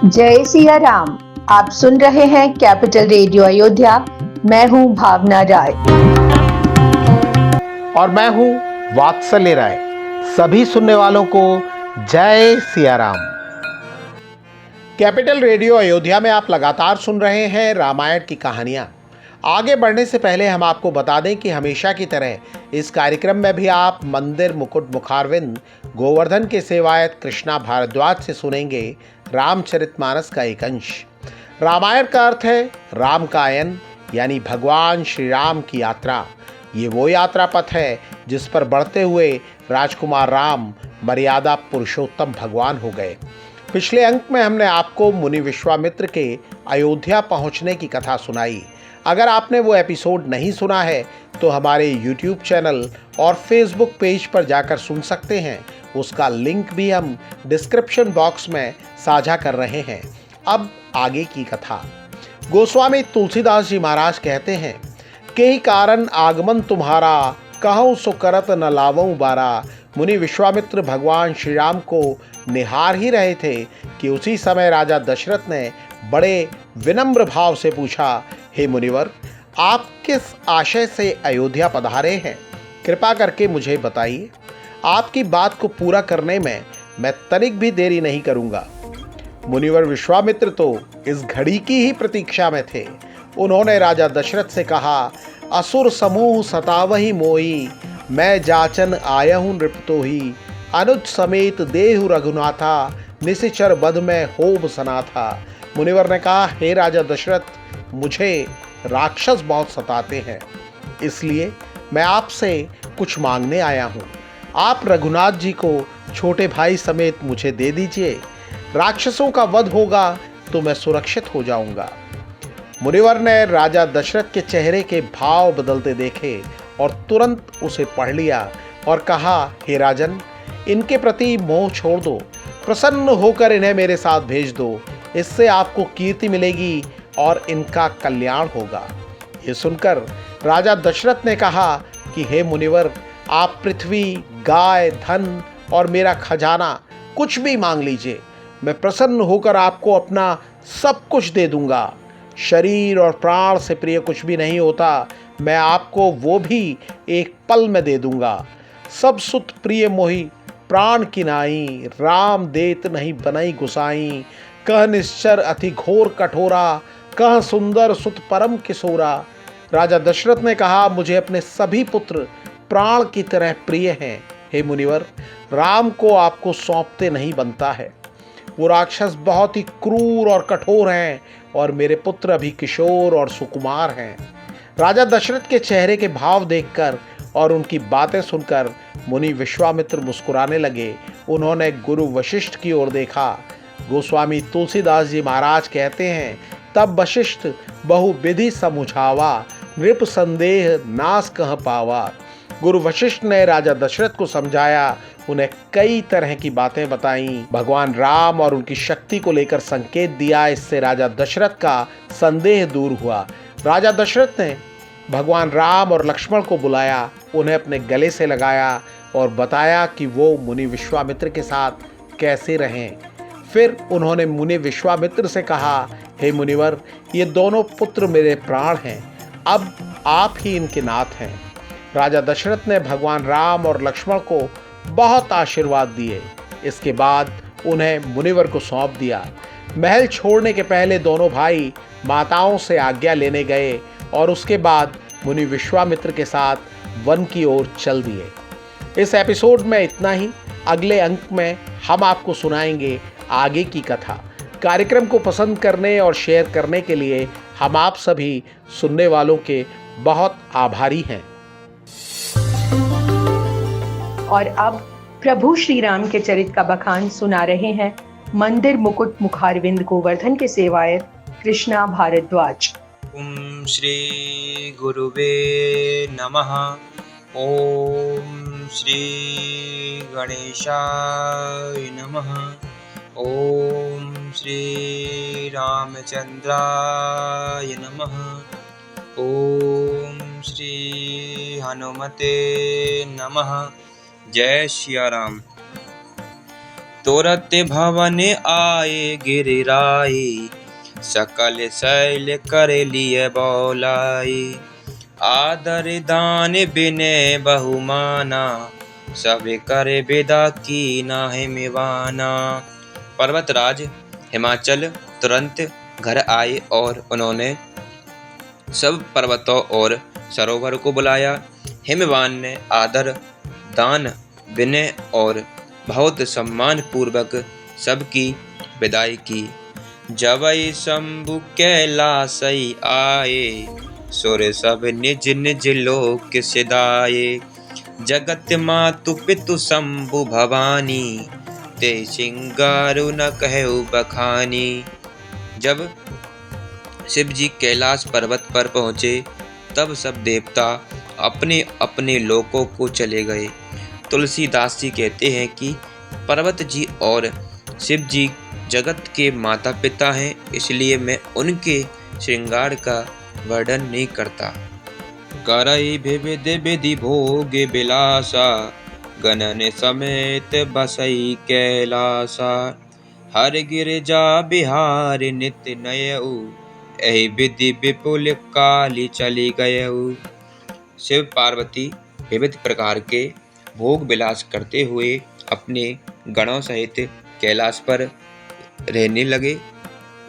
जय सिया राम। आप सुन रहे हैं कैपिटल रेडियो अयोध्या। मैं हूं भावना राय और मैं हूं वात्सल्य राय। सभी सुनने वालों को जय सिया राम। कैपिटल रेडियो अयोध्या में आप लगातार सुन रहे हैं रामायण की कहानियां। आगे बढ़ने से पहले हम आपको बता दें कि हमेशा की तरह इस कार्यक्रम में भी आप मंदिर मुकुट मुखारविंद गोवर्धन के सेवायत कृष्णा भारद्वाज से सुनेंगे रामचरितमानस का एक अंश। रामायण का अर्थ है राम का आयन, यानी भगवान श्री राम की यात्रा। ये वो यात्रा पथ है जिस पर बढ़ते हुए राजकुमार राम मर्यादा पुरुषोत्तम भगवान हो गए। पिछले अंक में हमने आपको मुनि विश्वामित्र के अयोध्या पहुंचने की कथा सुनाई। अगर आपने वो एपिसोड नहीं सुना है तो हमारे YouTube चैनल और Facebook पेज पर जाकर सुन सकते हैं। उसका लिंक भी हम डिस्क्रिप्शन बॉक्स में साझा कर रहे हैं। अब आगे की कथा। गोस्वामी तुलसीदास जी महाराज कहते हैं, कई कारण आगमन तुम्हारा, कहूँ सो करत न लावऊं बारा। मुनि विश्वामित्र भगवान श्री राम को निहार ही रहे थे कि उसी समय राजा दशरथ ने बड़े विनम्र भाव से पूछा, हे मुनिवर, आप किस आशय से अयोध्या पधारे हैं? कृपा करके मुझे बताइए। आपकी बात को पूरा करने में मैं तनिक भी देरी नहीं करूंगा। मुनिवर विश्वामित्र तो इस घड़ी की ही प्रतीक्षा में थे। उन्होंने राजा दशरथ से कहा, असुर समूह सतावही मोही, मैं जाचन आयहूं नृपतोही। अनुज समेत देहु रघुनाथा, निशिचर बध में होब सनाथा। मुनिवर ने कहा, हे राजा दशरथ, मुझे राक्षस बहुत सताते हैं, इसलिए मैं आपसे कुछ मांगने आया हूँ। आप रघुनाथ जी को छोटे भाई समेत मुझे दे दीजिए। राक्षसों का वध होगा तो मैं सुरक्षित हो जाऊंगा। मुनिवर ने राजा दशरथ के चेहरे के भाव बदलते देखे और तुरंत उसे पढ़ लिया और कहा, हे राजन, इनके प्रति मोह छोड़ दो, प्रसन्न होकर इन्हें मेरे साथ भेज दो। इससे आपको कीर्ति मिलेगी और इनका कल्याण होगा। ये सुनकर राजा दशरथ ने कहा कि हे मुनिवर, आप पृथ्वी, गाय, धन और मेरा खजाना कुछ भी मांग लीजिए, मैं प्रसन्न होकर आपको अपना सब कुछ दे दूंगा। शरीर और प्राण से प्रिय कुछ भी नहीं होता, मैं आपको वो भी एक पल में दे दूंगा। सब सुत प्रिय मोहि प्राण की नाई, राम देत नहीं बनई गुसाई। कह निश्चर अति घोर कठोरा, कह सुंदर सुत परम किशोरा। राजा दशरथ ने कहा, मुझे अपने सभी पुत्र प्राण की तरह प्रिय हैं। हे मुनिवर, राम को आपको सौंपते नहीं बनता है। वो राक्षस बहुत ही क्रूर और कठोर हैं और मेरे पुत्र अभी किशोर और सुकुमार हैं। राजा दशरथ के चेहरे के भाव देखकर और उनकी बातें सुनकर मुनि विश्वामित्र मुस्कुराने लगे। उन्होंने गुरु वशिष्ठ की ओर देखा। गोस्वामी तुलसीदास जी महाराज कहते हैं, तब वशिष्ठ बहु विधि समुझावा, नृप संदेह नाश कह पावा। गुरु वशिष्ठ ने राजा दशरथ को समझाया, उन्हें कई तरह की बातें बताईं, भगवान राम और उनकी शक्ति को लेकर संकेत दिया। इससे राजा दशरथ का संदेह दूर हुआ। राजा दशरथ ने भगवान राम और लक्ष्मण को बुलाया, उन्हें अपने गले से लगाया और बताया कि वो मुनि विश्वामित्र के साथ कैसे रहें। फिर उन्होंने मुनि विश्वामित्र से कहा, हे मुनिवर, ये दोनों पुत्र मेरे प्राण हैं, अब आप ही इनके नाथ हैं। राजा दशरथ ने भगवान राम और लक्ष्मण को बहुत आशीर्वाद दिए। इसके बाद उन्हें मुनिवर को सौंप दिया। महल छोड़ने के पहले दोनों भाई माताओं से आज्ञा लेने गए और उसके बाद मुनि विश्वामित्र के साथ वन की ओर चल दिए। इस एपिसोड में इतना ही। अगले अंक में हम आपको सुनाएंगे आगे की कथा। कार्यक्रम को पसंद करने और शेयर करने के लिए हम आप सभी सुनने वालों के बहुत आभारी हैं। और अब प्रभु श्री राम के चरित का बखान सुना रहे हैं मंदिर मुकुट मुखारविंद गोवर्धन के सेवायत कृष्णा भारद्वाज। ओम श्री गुरुवे नमः। ओम श्री गणेशाय नमः। ओम श्री रामचंद्राय नमः। ओम श्री हनुमते नमः। जय सिया राम। तुरत भवन आए गिरिराए, सकल शैल कर लिए बोलाए। आदर दान विनय बहुमाना, सब कर विदा की नाहि मिवाना। पर्वतराज हिमाचल तुरंत घर आए और उन्होंने सब पर्वतों और सरोवर को बुलाया। हिमवान ने आदर दान विनय और बहुत सम्मान पूर्वक सबकी विदाई की। जवै शंभु कैलासई आए, सुर सब निज निज लोक सिधाए। जगत मातु पितु शंभु भवानी, ते सिंगारु न कहु बखानी। जब शिव जी कैलाश पर्वत पर पहुँचे तब सब देवता अपने अपने लोकों को चले गए। तुलसीदास जी कहते हैं कि पर्वत जी और शिव जी जगत के माता पिता हैं, इसलिए मैं उनके श्रृंगार का वर्णन नहीं करता। करई विविध विधि भोग बिलासा, गणन समेत बसई कैलासा। हर गिरजा बिहार नित नयऊ, एहि विधि विपुल काली चली गयऊ। शिव पार्वती विविध प्रकार के भोग विलास करते हुए अपने गणों सहित कैलाश पर रहने लगे।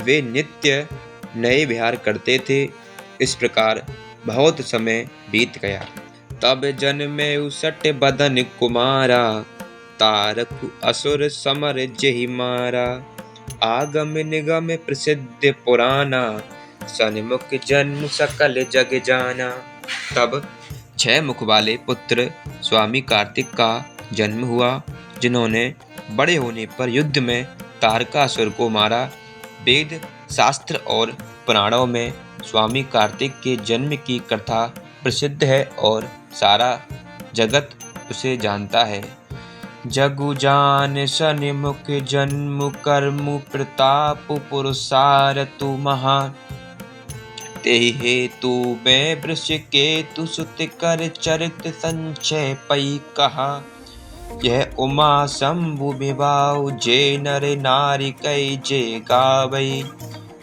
वे नित्य नए विहार करते थे। इस प्रकार बहुत समय बीत गया। तब जन्मे उसट बदन कुमारा, तारक असुर समर जेहि मारा। आगम निगम प्रसिद्ध पुराना, सन्मुख जन्म सकल जग जाना। तब 6 मुख वाले पुत्र स्वामी कार्तिक का जन्म हुआ, जिन्होंने बड़े होने पर युद्ध में तारकासुर को मारा। वेद शास्त्र और पुराणों में स्वामी कार्तिक के जन्म की कथा प्रसिद्ध है और सारा जगत उसे जानता है। जगु जान सन्मुख जन्म कर्म प्रताप पुरुषारतु महान। तेहि हेतु मैं वृषकेतु सुत कर चरित संचय पई कहा। यह उमा शंभु विवाह, जे नर नारी कई जे गावई।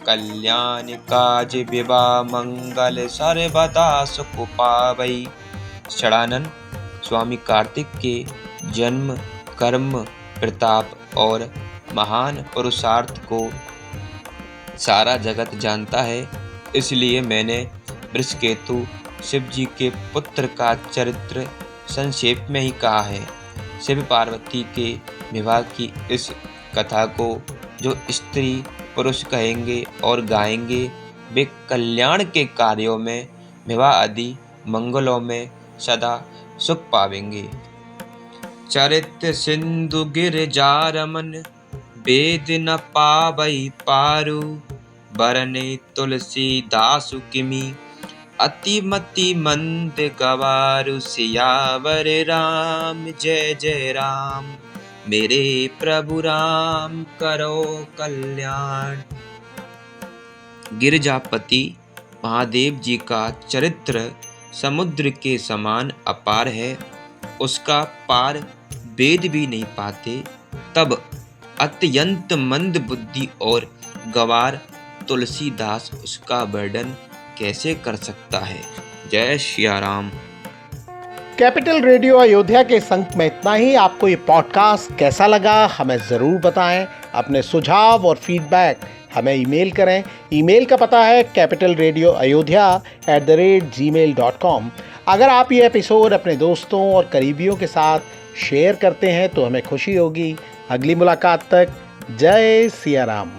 कल्याण काज विवाह मंगल, सर्वदा सुख पावई। षडानन स्वामी कार्तिक के जन्म कर्म प्रताप और महान पुरुषार्थ को सारा जगत जानता है, इसलिए मैंने वृषकेतु शिव जी के पुत्र का चरित्र संक्षेप में ही कहा है। शिव पार्वती के विवाह की इस कथा को जो स्त्री पुरुष कहेंगे और गाएंगे, वे कल्याण के कार्यों में, विवाह आदि मंगलों में सदा सुख पावेंगे। चरित सिंधु गिरजा रमन, वेद न पावई पारू। बरने तुलसीदासु किमी, अतिमति मंद गवारु। सियावर राम जय जय राम, मेरे प्रभु राम करो कल्याण। गिरजापति महादेव जी का चरित्र समुद्र के समान अपार है, उसका पार वेद भी नहीं पाते। तब अत्यंत मंद बुद्धि और गवार तुलसीदास उसका वर्णन कैसे कर सकता है। जय श्री राम। कैपिटल रेडियो अयोध्या के इस अंक में इतना ही। आपको ये पॉडकास्ट कैसा लगा हमें ज़रूर बताएं। अपने सुझाव और फीडबैक हमें ईमेल करें। ईमेल का पता है capitalradioayodhya@gmail.com। अगर आप ये एपिसोड अपने दोस्तों और करीबियों के साथ शेयर करते हैं तो हमें खुशी होगी। अगली मुलाकात तक जय सिया राम।